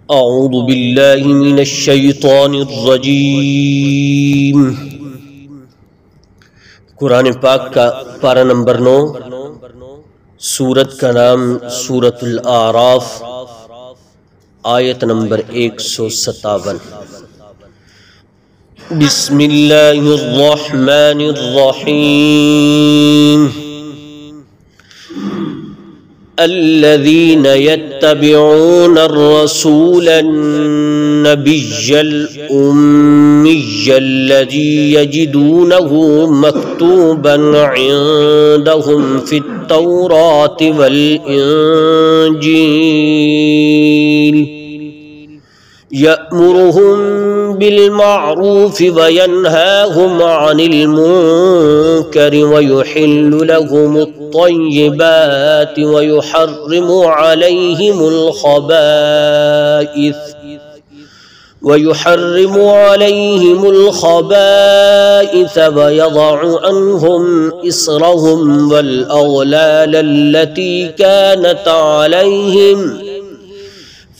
اعوذ باللہ من الشیطان الرجیم۔ قرآن پاک کا پارہ نمبر 9، سورت کا نام سورۃ الاعراف، آیت نمبر 157۔ بسم اللہ الرحمن الرحیم۔ الذين يتبعون الرسول النبي الأمي الذي يجدونه مكتوبا عندهم في التوراة والإنجيل يأمرهم بالمعروف وينهاهم عن المنكر ويحل لهم الطيبات ويحرم عليهم الخبائث ويضع عنهم إصرهم والأغلال التي كانت عليهم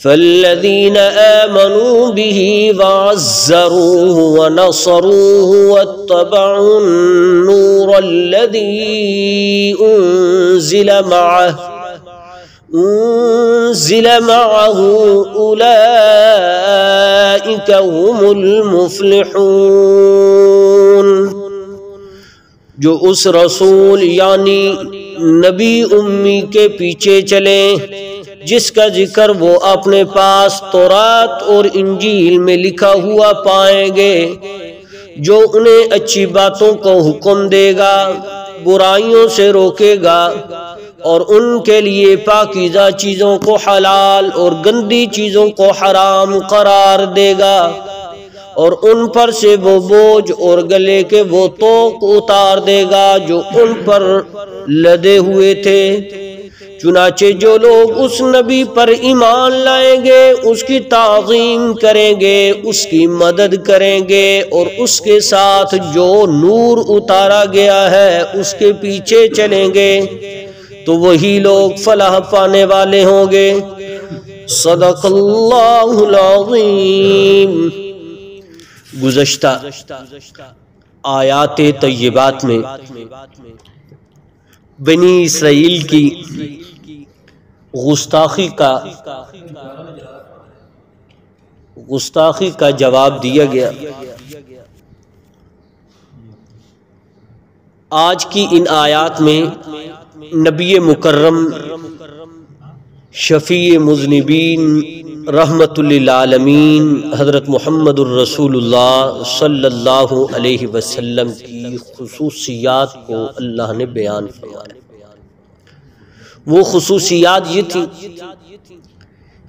فالذين آمنوا به وعزروه ونصروه واتبعوا النور الذي أنزل معه أولئك هم المفلحون۔ جو اس رسول یعنی نبی امی کے پیچھے چلیں جس کا ذکر وہ اپنے پاس تورات اور انجیل میں لکھا ہوا پائیں گے، جو انہیں اچھی باتوں کو حکم دے گا، برائیوں سے روکے گا، اور ان کے لیے پاکیزہ چیزوں کو حلال اور گندی چیزوں کو حرام قرار دے گا، اور ان پر سے وہ بوجھ اور گلے کے وہ طوق اتار دے گا جو ان پر لدے ہوئے تھے۔ چنانچہ جو لوگ اس نبی پر ایمان لائیں گے، اس کی تعظیم کریں گے، اس کی مدد کریں گے، اور اس کے ساتھ جو نور اتارا گیا ہے اس کے پیچھے چلیں گے، تو وہی لوگ فلاح پانے والے ہوں گے۔ صدق اللہ العظیم۔ گزشتہ آیات طیبات میں بنی اسرائیل کی گستاخی کا جواب دیا گیا۔ آج کی ان آیات میں نبی مکرم شفیع مذنبین رحمت للعالمین حضرت محمد الرسول اللہ صلی اللہ علیہ وسلم کی خصوصیات کو اللہ نے بیان فرمایا۔ وہ خصوصیات یہ تھی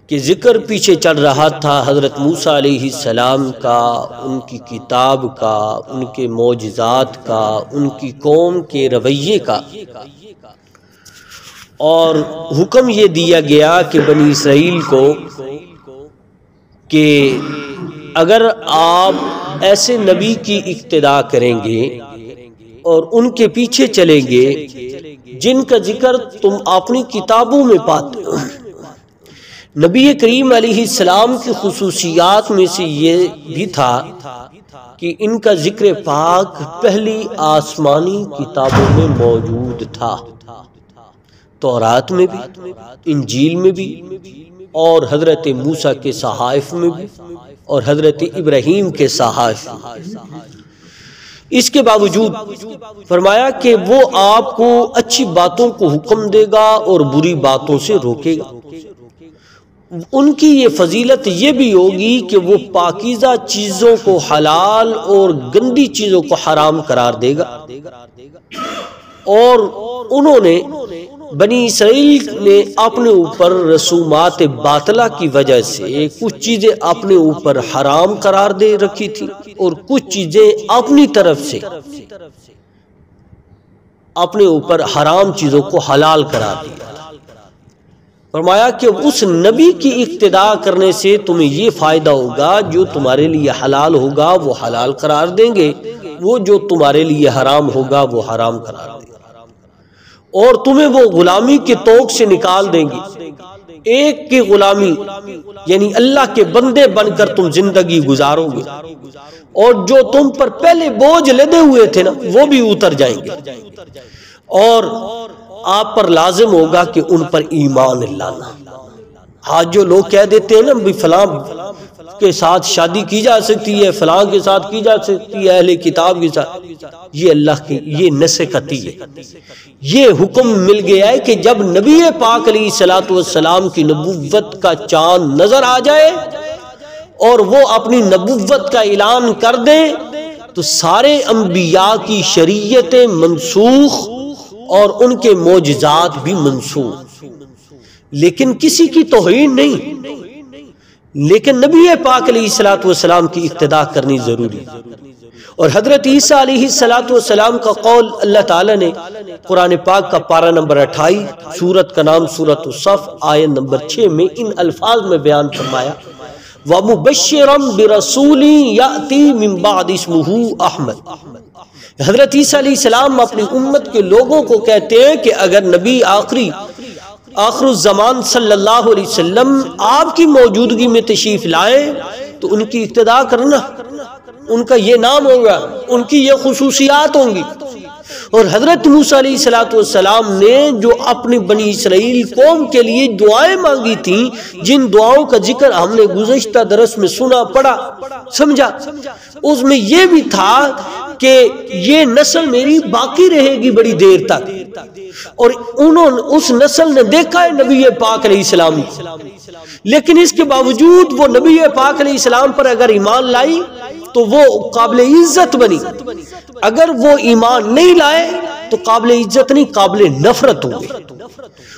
کہ ذکر پیچھے چل رہا تھا حضرت موسیٰ علیہ السلام کا، ان کی کتاب کا، ان کے معجزات کا، ان کی قوم کے رویے کا، اور حکم یہ دیا گیا کہ بنی اسرائیل کو کہ اگر آپ ایسے نبی کی اقتداء کریں گے اور ان کے پیچھے چلیں گے جن کا ذکر تم اپنی کتابوں میں پاتے ہو۔ نبی کریم علیہ السلام کی خصوصیات میں سے یہ بھی تھا کہ ان کا ذکر پاک پہلی آسمانی کتابوں میں موجود تھا، تورات میں بھی، انجیل میں بھی، اور حضرت موسیٰ کے صحائف میں بھی، اور حضرت ابراہیم کے صحائف میں۔ اس کے باوجود فرمایا کہ وہ آپ کو اچھی باتوں کو حکم دے گا اور بری باتوں سے روکے گا۔ ان کی یہ فضیلت یہ بھی ہوگی کہ وہ پاکیزہ چیزوں کو حلال اور گندی چیزوں کو حرام قرار دے گا، اور انہوں نے بنی اسرائیل نے اپنے اوپر رسومات باطلہ کی وجہ سے کچھ چیزیں اپنے اوپر حرام قرار دے رکھی تھی، اور کچھ چیزیں اپنی طرف سے اپنے اوپر حرام چیزوں کو حلال قرار دیا۔ فرمایا کہ اس نبی کی اقتداء کرنے سے تمہیں یہ فائدہ ہوگا، جو تمہارے لیے حلال ہوگا وہ حلال قرار دیں گے، وہ جو تمہارے لیے حرام ہوگا وہ حرام قرار دیں گے۔ اور تمہیں وہ غلامی کے توق سے نکال دیں گے، ایک کی غلامی یعنی اللہ کے بندے بن کر تم زندگی گزارو گے، اور جو تم پر پہلے بوجھ لدے ہوئے تھے نا وہ بھی اتر جائیں گے، اور آپ پر لازم ہوگا کہ ان پر ایمان لانا۔ آج جو لوگ کہہ دیتے ہیں نا بھی فلاں کے ساتھ شادی کی جا سکتی ہے، فلاں کے ساتھ کی جا سکتی ہے، اہل کتاب کے ساتھ، یہ اللہ کی یہ نسختی ہے۔ یہ حکم مل گیا ہے کہ جب نبی پاک علیہ الصلوۃ والسلام کی نبوت کا چاند نظر آ جائے اور وہ اپنی نبوت کا اعلان کر دیں تو سارے انبیاء کی شریعتیں منسوخ اور ان کے معجزات بھی منسوخ، لیکن کسی کی توہین نہیں، لیکن نبی پاک علیہ الصلوۃ والسلام کی اقتداء کرنی ضروری ہے۔ اور حضرت عیسیٰ علیہ السلام کا قول اللہ تعالیٰ نے قرآن پاک کا پارہ نمبر 28 سورت کا نام سورت الصف آیت نمبر 6 میں ان الفاظ میں بیان فرمایا، وَمُبَشِّرًا بِرَسُولٍ يَأْتِي مِن بَعْدِ اسْمُهُ أَحْمَدُ۔ حضرت عیسیٰ علیہ السلام اپنی امت کے لوگوں کو کہتے ہیں کہ اگر نبی آخر الزمان صلی اللہ علیہ وسلم آپ کی موجودگی میں تشریف لائیں تو ان کی اقتداء کرنا، ان کا یہ نام ہوگا، ان کی یہ خصوصیات ہوں گی۔ اور حضرت موسیٰ علیہ السلام نے جو اپنی بنی اسرائیل قوم کے لیے دعائیں مانگی تھیں، جن دعاؤں کا ذکر ہم نے گزشتہ درس میں سنا، پڑھا، سمجھا، اس میں یہ بھی تھا کہ یہ نسل میری باقی رہے گی بڑی دیر تک، اور اس نسل نے دیکھا ہے نبی پاک علیہ السلام، لیکن اس کے باوجود وہ نبی پاک علیہ السلام پر اگر ایمان لائی تو وہ قابل عزت بنی، اگر وہ ایمان نہیں لائے تو قابل عزت نہیں، قابل نفرت ہوئے۔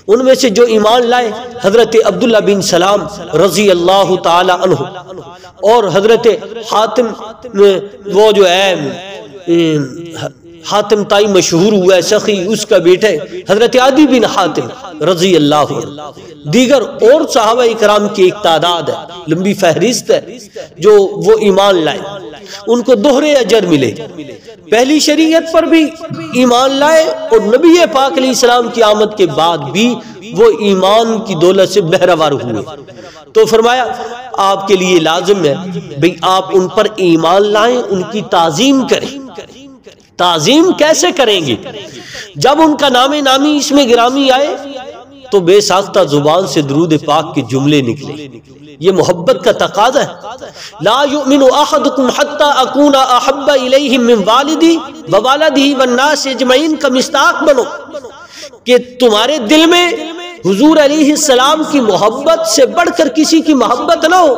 ان میں سے جو ایمان لائے حضرت عبداللہ بن سلام رضی اللہ تعالی عنہ، اور حضرت حاتم وہ جو ہے حاتم تائی مشہور ہوا ہے سخی، اس کا بیٹا حضرت عدی بن حاتم رضی اللہ عنہ، دیگر اور صحابہ اکرام کی ایک تعداد ہے، لمبی فہرست ہے جو وہ ایمان لائے، ان کو دوہرے اجر ملے، پہلی شریعت پر بھی ایمان لائے اور نبی پاک علیہ السلام کی آمد کے بعد بھی وہ ایمان کی دولت سے بہرہور ہوئے۔ تو فرمایا آپ کے لیے لازم ہے بھئی آپ ان پر ایمان لائیں، ان کی تعظیم کریں۔ تعظیم کیسے کریں گے؟ جب ان کا نام نامی اس میں گرامی آئے تو بے ساختہ زبان سے درود پاک کے جملے نکلے، یہ محبت کا تقاضا ہے۔ لا یؤمن احدکم حتی اکون احب الیہ من والدی ووالدہ والناس اجمعین کا مصداق بنو، کہ تمہارے دل میں حضور علیہ السلام کی محبت سے بڑھ کر کسی کی محبت نہ ہو،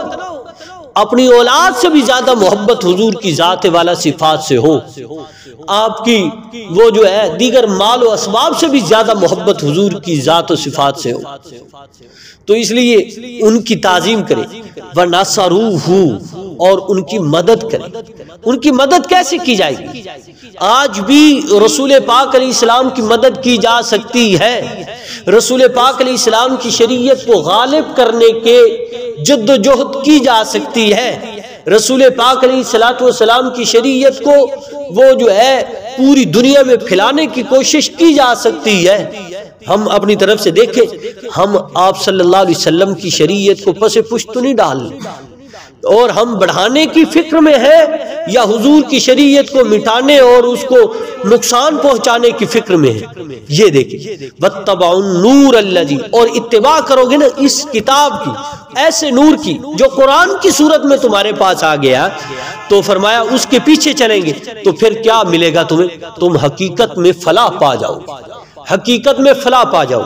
اپنی اولاد سے بھی زیادہ محبت حضور کی ذات والا صفات سے ہو، آپ کی وہ جو ہے دیگر مال و اسباب سے بھی زیادہ محبت حضور کی ذات و صفات سے ہو، تو اس لیے ان کی تعظیم کریں۔ وَنَصَرُوهُ، اور ان کی مدد کریں۔ ان کی مدد کیسے کی جائے گی؟ آج بھی رسول پاک علیہ السلام کی مدد کی جا سکتی ہے، رسول پاک علیہ السلام کی شریعت کو غالب کرنے کے جد و جہد کی جا سکتی ہے، رسول پاک علیہ السلام کی شریعت کو وہ جو ہے پوری دنیا میں پھیلانے کی کوشش کی جا سکتی ہے۔ ہم اپنی طرف سے دیکھیں، ہم آپ صلی اللہ علیہ وسلم کی شریعت کو پس پشت نہیں ڈال، اور ہم بڑھانے کی فکر میں ہے یا حضور کی شریعت کو مٹانے اور اس کو نقصان پہنچانے کی فکر میں ہے؟ یہ دیکھیں، وَاتَّبَعُوا النُّورَ الَّذِي، اور اتباع کرو گے نا اس کتاب کی، ایسے نور کی جو قرآن کی صورت میں تمہارے پاس آ گیا، تو فرمایا اس کے پیچھے چلیں گے تو پھر کیا ملے گا تمہیں؟ تم حقیقت میں فلاح پا جاؤ، حقیقت میں فلاح پا جاؤ۔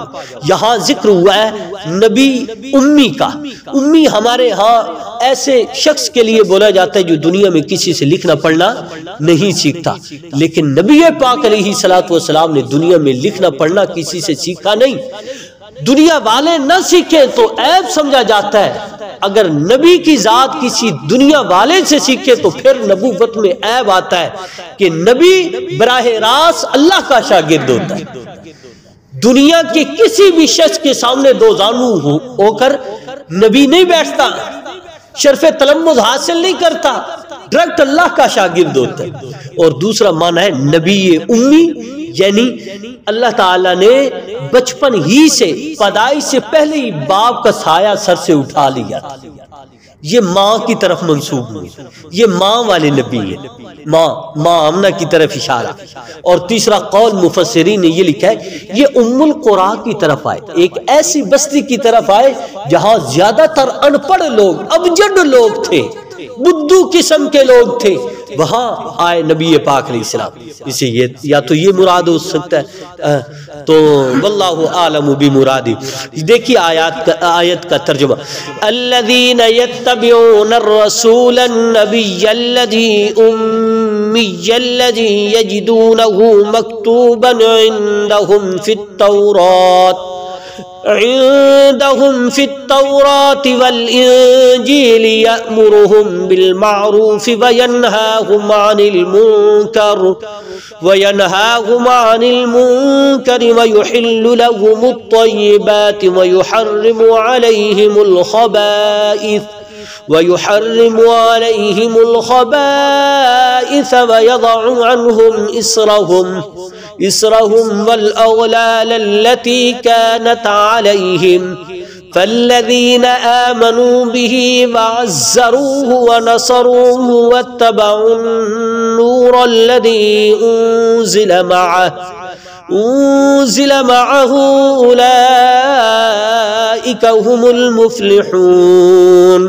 یہاں ذکر ہوا ہے نبی امی کا۔ امی ہمارے ہاں ایسے شخص کے لیے بولا جاتا ہے جو دنیا میں کسی سے لکھنا پڑھنا نہیں سیکھتا، لیکن نبی پاک علیہ السلام نے دنیا میں لکھنا پڑھنا کسی سے سیکھا نہیں۔ دنیا والے نہ سیکھیں تو عیب سمجھا جاتا ہے، اگر نبی کی ذات کسی دنیا والے سے سیکھے تو پھر نبوت میں عیب آتا ہے کہ نبی براہ راست اللہ کا شاگرد ہوتا ہے، دنیا کے کسی بھی شخص کے سامنے دو زانو ہو کر نبی نہیں بیٹھتا، شرف تلمذ حاصل نہیں کرتا، ڈائریکٹ اللہ کا شاگرد ہوتا ہے۔ اور دوسرا معنی ہے نبی امی، یعنی اللہ تعالیٰ نے بچپن ہی سے پیدائش سے پہلے ہی باپ کا سایہ سر سے اٹھا لیا، یہ ماں کی طرف منسوب ہوئی، یہ ماں والے نبی ہیں، ماں آمنہ کی طرف اشارہ۔ اور تیسرا قول مفسرین نے یہ لکھا ہے یہ ام القریٰ کی طرف آئے، ایک ایسی بستی کی طرف آئے جہاں زیادہ تر ان پڑھ لوگ، ابجد لوگ تھے، بدھو قسم کے لوگ تھے، وہاں آئے نبی پاک علیہ السلام۔ اسے یا تو یہ مراد ہو سکتا ہے، تو واللہ عالم بمرادی۔ دیکھیے آیت کا ترجمہ، الذین یتبعون الرسول النبی الذی امی الذی یجدونہ مکتوبا عندہم فی التوراۃ والإنجيل يأمرهم بالمعروف وينهاهم عن المنكر ويحل لهم الطيبات ويحرم عليهم الخبائث ويضع عنهم إصرهم والأغلال التي كانت عليهم فالذين آمنوا به وعزروه ونصروه واتبعوا النور الذي أنزل معه أولئك هم المفلحون۔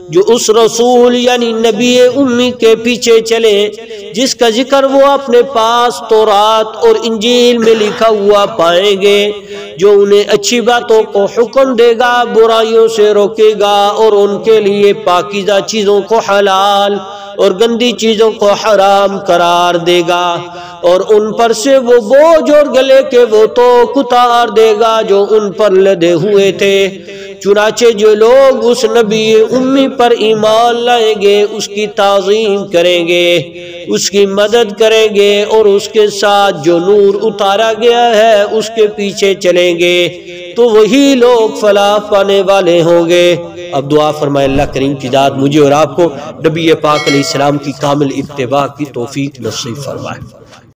جو اس رسول یعنی نبی امی کے پیچھے چلے جس کا ذکر وہ اپنے پاس تورات اور انجیل میں لکھا ہوا پائیں گے، جو انہیں اچھی باتوں کو حکم دے گا، برائیوں سے روکے گا، اور ان کے لیے پاکیزہ چیزوں کو حلال اور گندی چیزوں کو حرام قرار دے گا، اور ان پر سے وہ بوجھ اور گلے کے وہ توق اتار دے گا جو ان پر لدے ہوئے تھے۔ چنانچہ جو لوگ اس نبی امی پر ایمان لائیں گے، اس کی تعظیم کریں گے، اس کی مدد کریں گے، اور اس کے ساتھ جو نور اتارا گیا ہے اس کے پیچھے چلیں گے، تو وہی لوگ فلاح پانے والے ہوں گے۔ اب دعا فرمائے اللہ کریم کی ذات مجھے اور آپ کو نبی پاک علیہ السلام کی کامل اتباع کی توفیق نصیب فرمائے۔